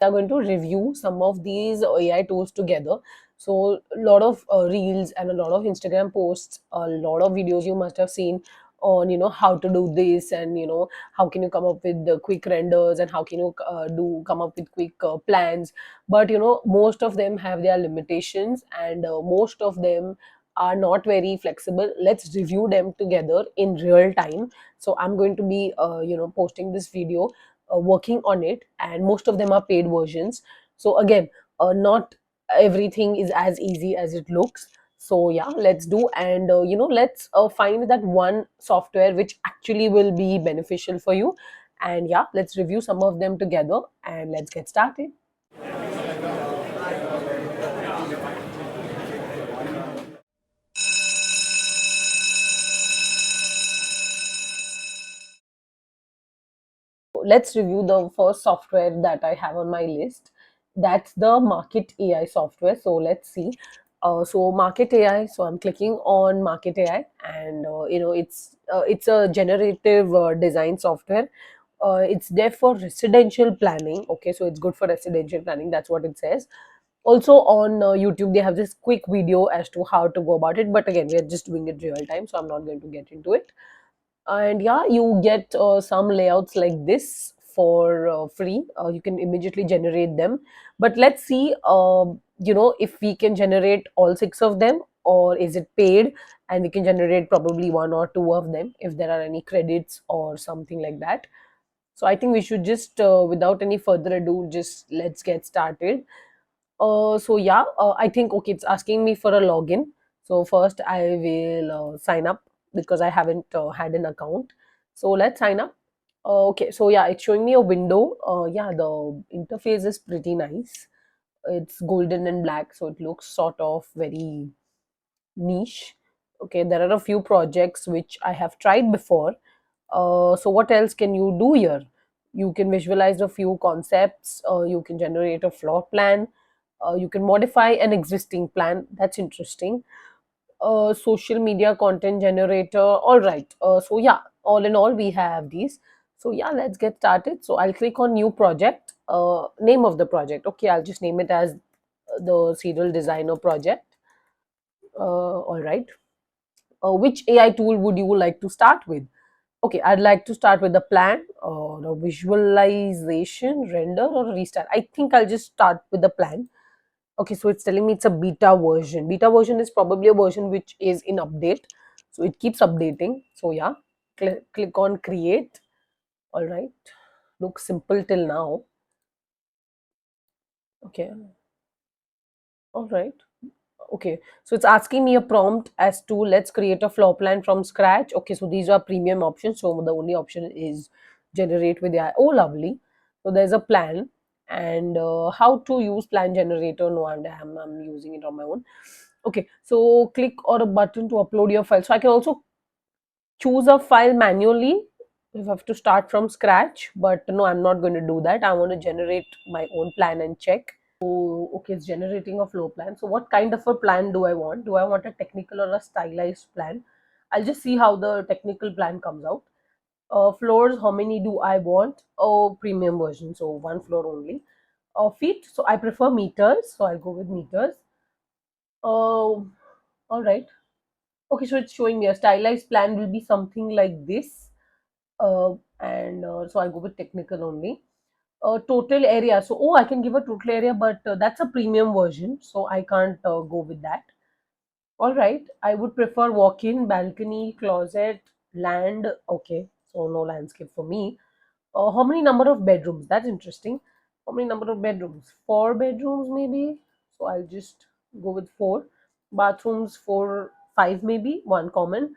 are going to review some of these AI tools together. So a lot of reels and a lot of Instagram posts, a lot of videos you must have seen on how to do this, and how can you come up with the quick renders, and how can you do come up with quick plans. But most of them have their limitations, and most of them are not very flexible. Let's review them together in real time. So I'm going to be posting this video, working on it, and most of them are paid versions. So again, not everything is as easy as it looks. So yeah, let's do, and let's find that one software which actually will be beneficial for you. And yeah, let's review some of them together, and let's get started. Let's review the first software that I have on my list. That's the Maket AI software. So let's see. So Maket AI. So I'm clicking on Maket AI, and it's a generative design software. It's there for residential planning. Okay, so it's good for residential planning. That's what it says. Also on YouTube, they have this quick video as to how to go about it. But again, we are just doing it real time, so I'm not going to get into it. And yeah, you get some layouts like this for free. You can immediately generate them. But let's see, if we can generate all six of them, or is it paid and we can generate probably one or two of them if there are any credits or something like that. So I think we should just, without any further ado, just let's get started. So yeah, I think, okay, it's asking me for a login. So first I will sign up because I haven't had an account. So let's sign up. Okay, so yeah, it's showing me a window. Yeah, the interface is pretty nice. It's golden and black, so it looks sort of very niche. Okay, there are a few projects which I have tried before. So what else can you do here? You can visualize a few concepts. You can generate a floor plan. You can modify an existing plan. That's interesting. Social media content generator. All right. So yeah, all in all, we have these. So yeah, let's get started. So I'll click on new project. Name of the project. Okay, I'll just name it as the serial designer project. All right. Which AI tool would you like to start with? Okay, I'd like to start with the plan or a visualization, render, or restart. I think I'll just start with the plan. Okay, so it's telling me it's a beta version. Beta version is probably a version which is in update. So it keeps updating. So yeah, click on create. All right. Looks simple till now. Okay. All right. Okay, so it's asking me a prompt as to let's create a floor plan from scratch. Okay, so these are premium options. So the only option is generate with AI. Oh, lovely. So there's a plan, and how to use plan generator. No, I'm using it on my own. Okay, so click or a button to upload your file. So I can also choose a file manually if I have to start from scratch. But no, I'm not going to do that. I want to generate my own plan and check. So, okay, it's generating a floor plan. So, what kind of a plan do I want? Do I want a technical or a stylized plan? I'll just see how the technical plan comes out. Floors, how many do I want? Oh, premium version, so one floor only. Feet, so I prefer meters, so I'll go with meters. All right. Okay, so it's showing me a stylized plan will be something like this. And so I'll go with technical only. Total area. So, oh, I can give a total area, but that's a premium version, so I can't go with that. All right, I would prefer walk-in, balcony, closet, land. Okay, so no landscape for me. How many number of bedrooms? That's interesting. How many number of bedrooms? Four bedrooms, maybe. So I'll just go with four. Bathrooms, four, five, maybe. One common.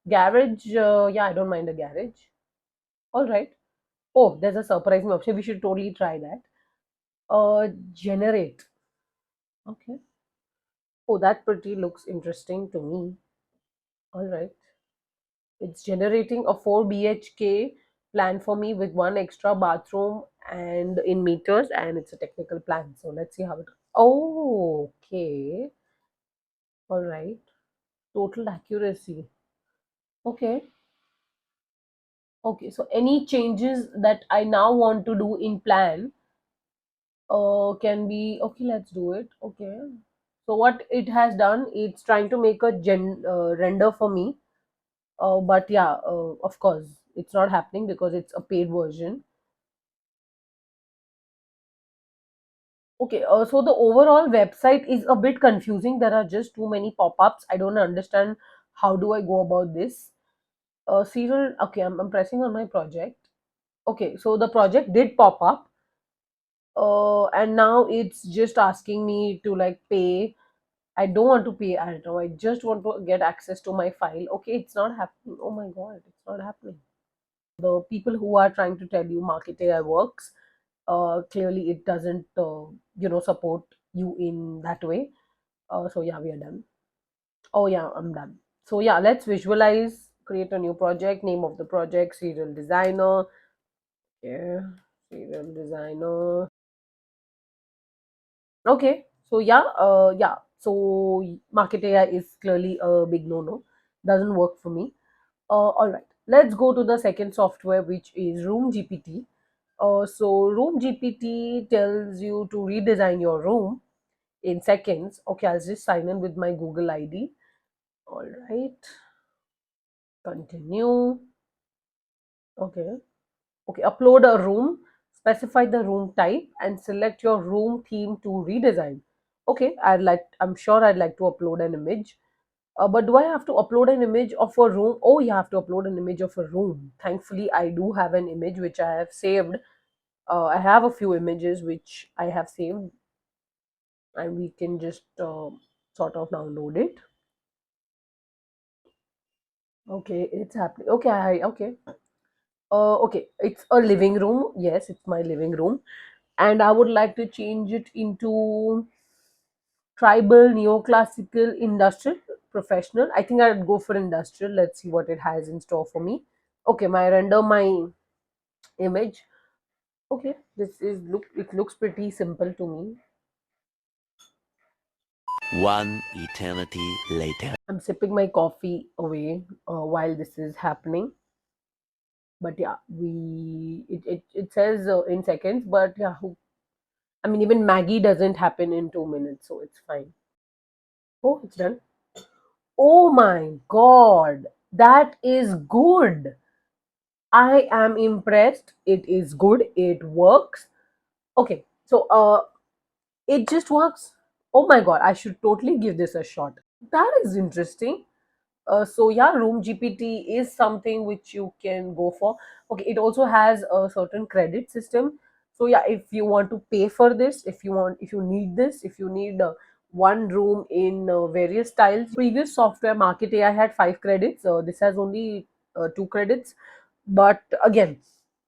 Garage. Yeah, I don't mind a garage. All right. Oh, there's a surprising option. We should totally try that. Generate. Okay. Oh, that pretty looks interesting to me. All right. It's generating a 4 BHK plan for me with one extra bathroom and in meters, and it's a technical plan. So let's see how it. Oh, okay. All right. Total accuracy. Okay. Okay. So any changes that I now want to do in plan, Can be okay. Let's do it. Okay. So what it has done, it's trying to make a render for me. But yeah, of course, it's not happening because it's a paid version. Okay, so the overall website is a bit confusing. There are just too many pop-ups. I don't understand how do I go about this. Serial. Okay, I'm pressing on my project. Okay, so the project did pop up, and now it's just asking me to like pay. I don't want to pay. I don't know. I just want to get access to my file. Okay, it's not happening. Oh my god, it's not happening. The people who are trying to tell you Market AI works, clearly it doesn't, support you in that way. So yeah, we are done. Oh yeah, I'm done. So yeah, let's visualize. Create a new project. Name of the project: serial designer. Yeah, serial designer. Okay, so yeah. So Market AI is clearly a big no-no. Doesn't work for me. All right, let's go to the second software, which is RoomGPT. So RoomGPT tells you to redesign your room in seconds. Okay, I'll just sign in with my Google ID. All right, continue. Okay, okay. Upload a room, specify the room type, and select your room theme to redesign. Okay, I'm sure I'd like to upload an image. But do I have to upload an image of a room? Oh, you have to upload an image of a room. Thankfully, I do have an image which I have saved. I have a few images which I have saved, and we can just sort of download it. Okay, it's happening. Okay, okay. Okay, it's a living room. Yes, it's my living room, and I would like to change it into tribal, neoclassical, industrial, professional. I think I'd go for industrial. Let's see what it has in store for me. Okay, my image. Okay, this is look. It looks pretty simple to me. One eternity later. I'm sipping my coffee away while this is happening. But yeah, it says in seconds. But yeah, I mean, even Maggie doesn't happen in 2 minutes, so it's fine. Oh, it's done. Oh my god, that is good. I am impressed. It is good. It works. Okay, so it just works. Oh my god, I should totally give this a shot. That is interesting. So yeah, Room GPT is something which you can go for. Okay, it also has a certain credit system. So yeah, if you want to pay for this, if you need this, if you need one room in various styles. Previous software Market AI had 5 credits. This has only 2 credits. But again,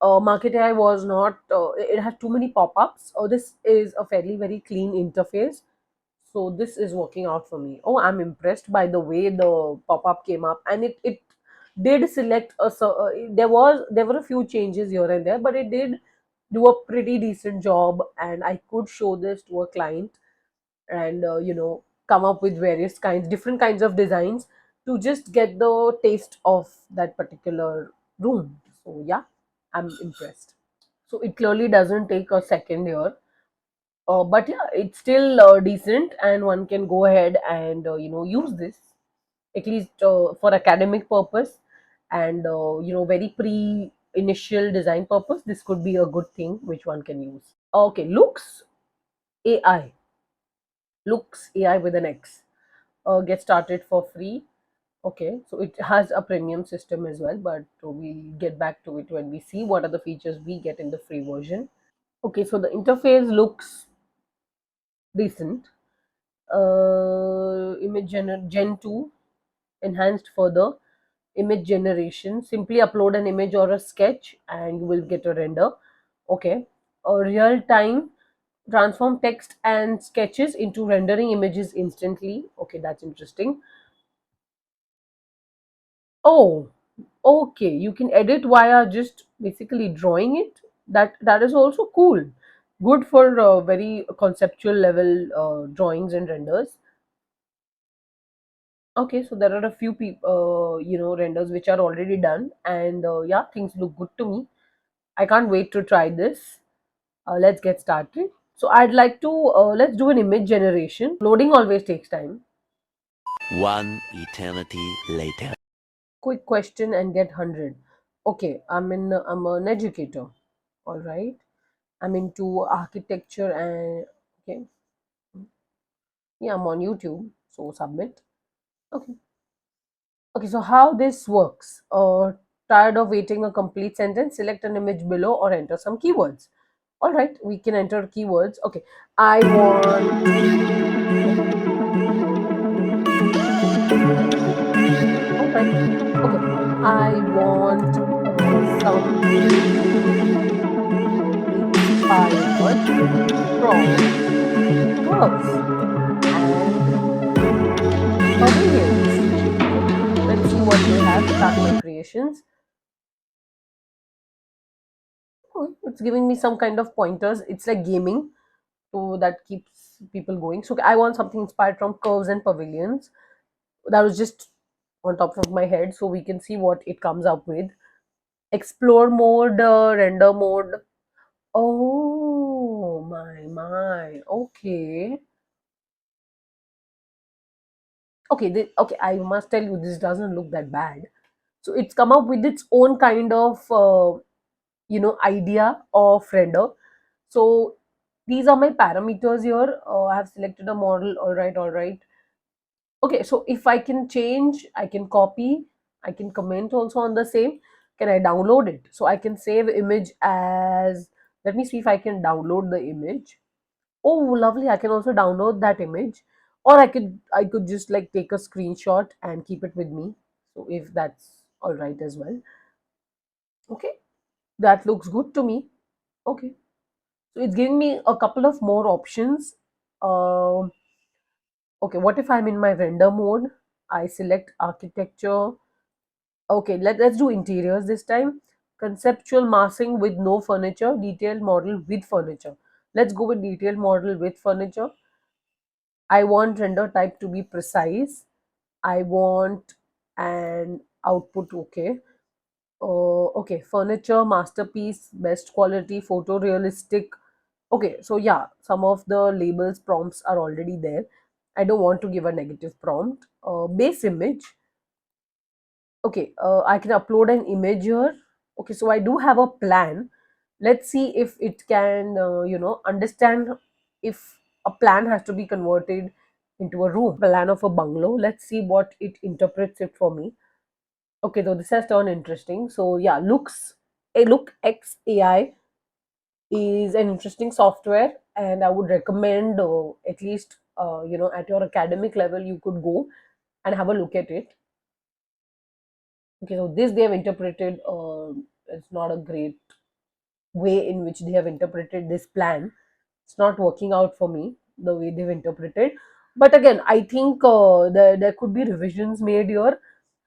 Market AI was not. It had too many pop-ups. This is a fairly very clean interface, so this is working out for me. Oh, I'm impressed by the way the pop-up came up, and it did select a there were a few changes here and there, but it did do a pretty decent job, and I could show this to a client and come up with various kinds different kinds of designs to just get the taste of that particular room. So yeah, I'm impressed. So it clearly doesn't take a second here. But yeah, it's still decent, and one can go ahead and use this at least for academic purpose and very pre initial design purpose. This could be a good thing which one can use. Okay, AI, looks AI with an X. Get started for free. Okay, so it has a premium system as well, but we'll get back to it when we see what are the features we get in the free version. Okay, so the interface looks decent. Image gen 2 enhanced further. Image generation, simply upload an image or a sketch and you will get a render. Okay, a real time, transform text and sketches into rendering images instantly. Okay, that's interesting. Oh, okay, you can edit via just basically drawing it. That is also cool, good for very conceptual level drawings and renders. Okay, so there are a few people, renders which are already done, and yeah, things look good to me. I can't wait to try this. Let's get started. So I'd like to let's do an image generation. Loading always takes time. One eternity later. Quick question and get 100. Okay, I'm an educator. All right. I'm into architecture and okay. Yeah, I'm on YouTube. So submit. Okay. Okay, so how this works? Tired of waiting a complete sentence? Select an image below or enter some keywords. All right, we can enter keywords. Okay, I want. All right. Okay, I want something inspired from curves and pavilions. Okay, let's see what they have. Start my creations. Oh, it's giving me some kind of pointers. It's like gaming, so that keeps people going. So I want something inspired from curves and pavilions. That was just on top of my head, so we can see what it comes up with. Explore mode, render mode. Oh my. Okay. Okay, okay, I must tell you, this doesn't look that bad. So it's come up with its own kind of idea of render. So these are my parameters here. I have selected a model. All right. Okay, so if I can change, I can copy, I can comment also on the same. Can I download it? So I can save image as, let me see if I can download the image. Oh, lovely. I can also download that image. Or I could just like take a screenshot and keep it with me. So if that's all right as well. Okay, that looks good to me. Okay. So it's giving me a couple of more options. Um okay, what if I'm in my render mode? I select architecture. Okay, let's do interiors this time. Conceptual massing with no furniture, detailed model with furniture. Let's go with detailed model with furniture. I want render type to be precise. I want an output, okay. Okay, furniture, masterpiece, best quality, photorealistic. Okay, so yeah, some of the labels prompts are already there. I don't want to give a negative prompt. Base image. Okay, I can upload an image here. Okay, so I do have a plan. Let's see if it can, understand if a plan has to be converted into a room. Plan of a bungalow. Let's see what it interprets it for me. Okay, so this has turned interesting. So yeah, LookX AI is an interesting software, and I would recommend at least at your academic level you could go and have a look at it. Okay, so this they have interpreted. It's not a great way in which they have interpreted this plan. It's not working out for me the way they've interpreted. But again, I think there could be revisions made here.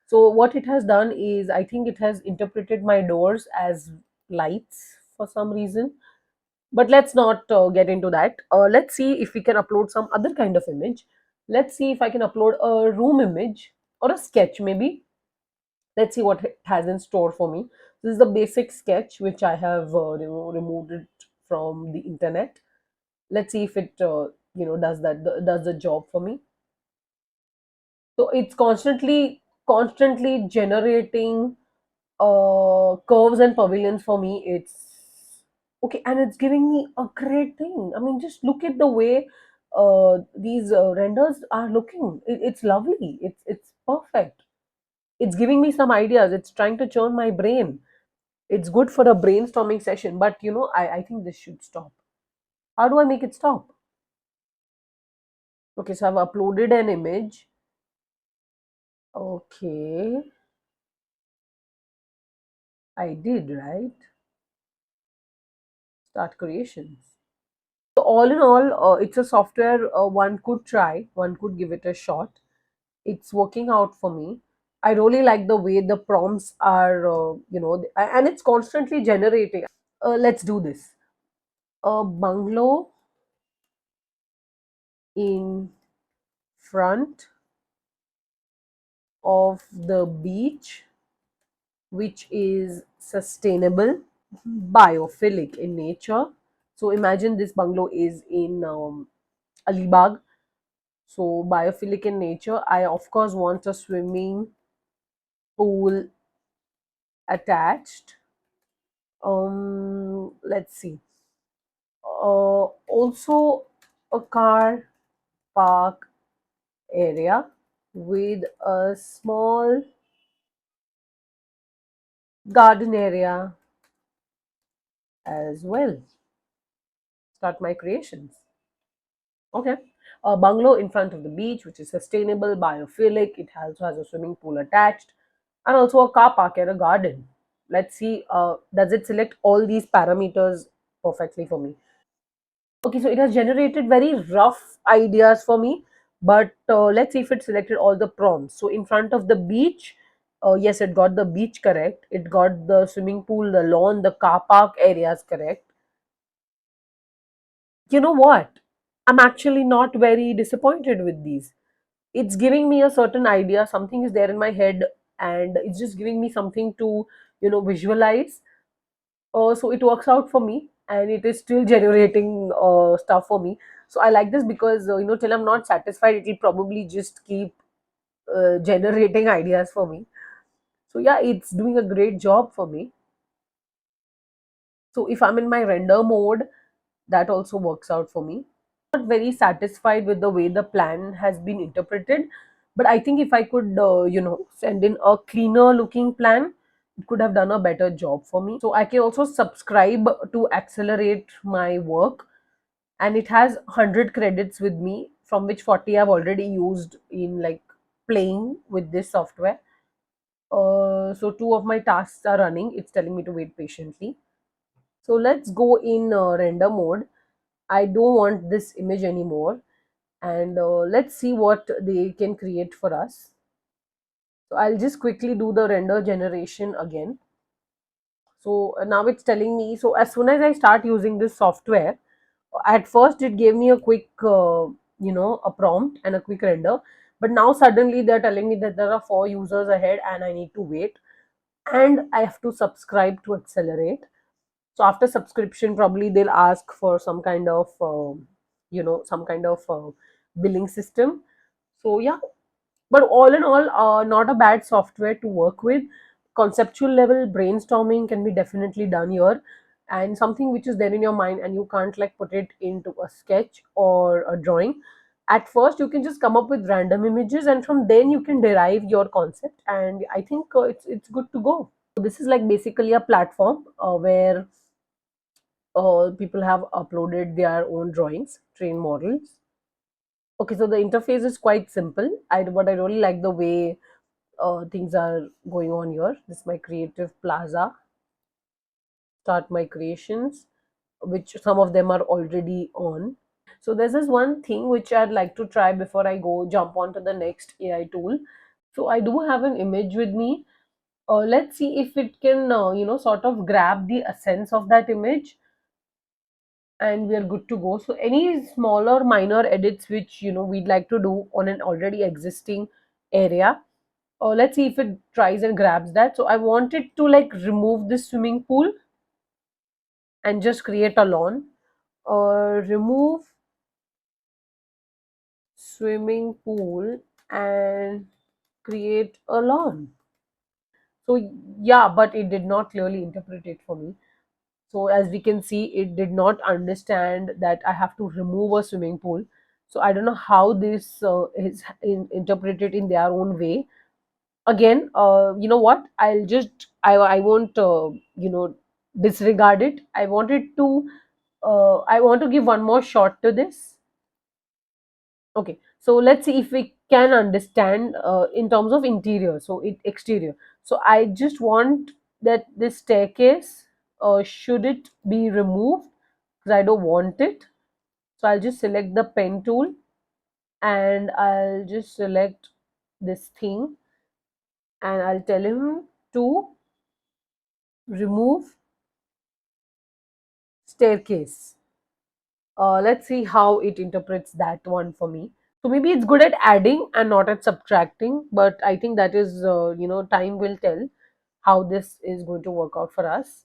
So what it has done is, I think it has interpreted my doors as lights for some reason. But let's not get into that. Let's see if we can upload some other kind of image. Let's see if I can upload a room image or a sketch maybe. Let's see what it has in store for me. This is the basic sketch which I have removed it from the internet. Let's see if it does the job for me. So it's constantly generating curves and pavilions for me. It's okay, and it's giving me a great thing. I mean, just look at the way these renders are looking. It's lovely. It's perfect. It's giving me some ideas. It's trying to churn my brain. It's good for a brainstorming session, but I think this should stop. How do I make it stop? Okay, so I've uploaded an image. Okay, I did, right? Start creations. So all in all, it's a software one could try, one could give it a shot. It's working out for me. I really like the way the prompts are, and it's constantly generating. Let's do this. A bungalow in front of the beach, which is sustainable, biophilic in nature, So imagine this bungalow is in Alibag. So biophilic in nature. I of course want a swimming pool attached. Let's see. Also a car park area with a small garden area as well. Start my creations. Okay. A bungalow in front of the beach, which is sustainable, biophilic. It also has a swimming pool attached, and also a car park and a garden. Let's see, does it select all these parameters perfectly for me? Okay, so it has generated very rough ideas for me, but let's see if it selected all the prompts. So in front of the beach, yes, it got the beach correct. It got the swimming pool, the lawn, the car park areas correct. You know what? I'm actually not very disappointed with these. It's giving me a certain idea, something is there in my head, and it's just giving me something to, visualize. So it works out for me, and it is still generating stuff for me. So I like this because, till I'm not satisfied, it will probably just keep generating ideas for me. So yeah, it's doing a great job for me. So if I'm in my render mode, that also works out for me. Not very satisfied with the way the plan has been interpreted, but I think if I could, send in a cleaner looking plan, it could have done a better job for me. So I can also subscribe to accelerate my work, and it has 100 credits with me, from which 40 I've already used in like playing with this software. So two of my tasks are running. It's telling me to wait patiently. So let's go in render mode. I don't want this image anymore, and let's see what they can create for us. So I'll just quickly do the render generation again. So now it's telling me, so as soon as I start using this software, at first it gave me a quick, a prompt and a quick render, but now suddenly they're telling me that there are 4 users ahead and I need to wait, and I have to subscribe to accelerate. So after subscription, probably they'll ask for some kind of, billing system. So yeah, but all in all, not a bad software to work with. Conceptual level brainstorming can be definitely done here, and something which is there in your mind and you can't like put it into a sketch or a drawing. At first, you can just come up with random images, and from then you can derive your concept. And I think it's good to go. So this is like basically a platform where people have uploaded their own drawings, train models. Okay, so the interface is quite simple. But I really like the way things are going on here. This is my creative plaza. Start my creations, which some of them are already on. So there's this one thing which I'd like to try before I go jump onto the next AI tool. So I do have an image with me. Let's see if it can, sort of grab the essence of that image, and we are good to go. So any smaller minor edits which we'd like to do on an already existing area, let's see if it tries and grabs that. So I want it to like remove this swimming pool and just create a lawn, or remove swimming pool and create a lawn. So yeah, but it did not clearly interpret it for me. So as we can see, it did not understand that I have to remove a swimming pool. So I don't know how this is interpreted in their own way. Again, you know what, I won't, disregard it. I want to give one more shot to this. Okay, so let's see if we can understand in terms of interior, so it exterior. So I just want that this staircase, should it be removed, because I don't want it. So I'll just select the pen tool, and I'll just select this thing, and I'll tell him to remove staircase. Let's see how it interprets that one for me. So maybe it's good at adding and not at subtracting, but I think that is, time will tell how this is going to work out for us.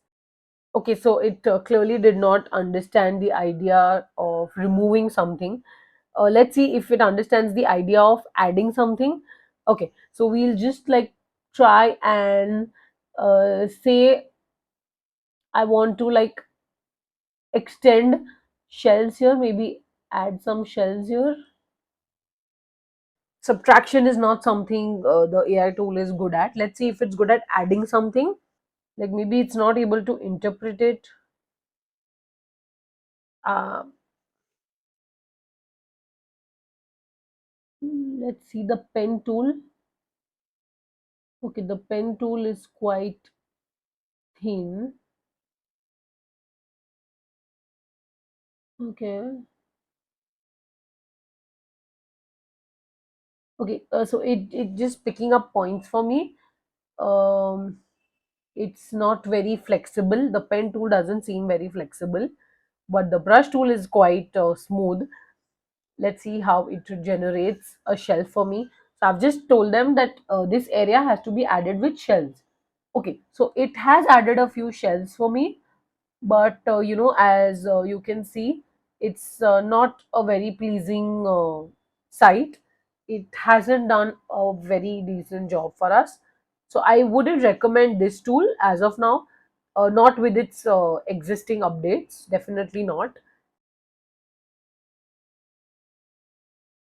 Okay, so it clearly did not understand the idea of removing something. Let's see if it understands the idea of adding something. Okay, so we'll just like try and say I want to like extend shells here, maybe add some shells here. Subtraction is not something the AI tool is good at. Let's see if it's good at adding something. Like maybe it's not able to interpret it. Uh, let's see the pen tool. Okay, the pen tool is quite thin. Okay. Okay, so it just picking up points for me. Um, it's not very flexible. The pen tool doesn't seem very flexible, but the brush tool is quite smooth. Let's see how it generates a shelf for me. So I've just told them that this area has to be added with shells. Okay, so it has added a few shells for me, but as you can see, it's not a very pleasing sight. It hasn't done a very decent job for us, so I wouldn't recommend this tool as of now. Not with its existing updates, definitely not.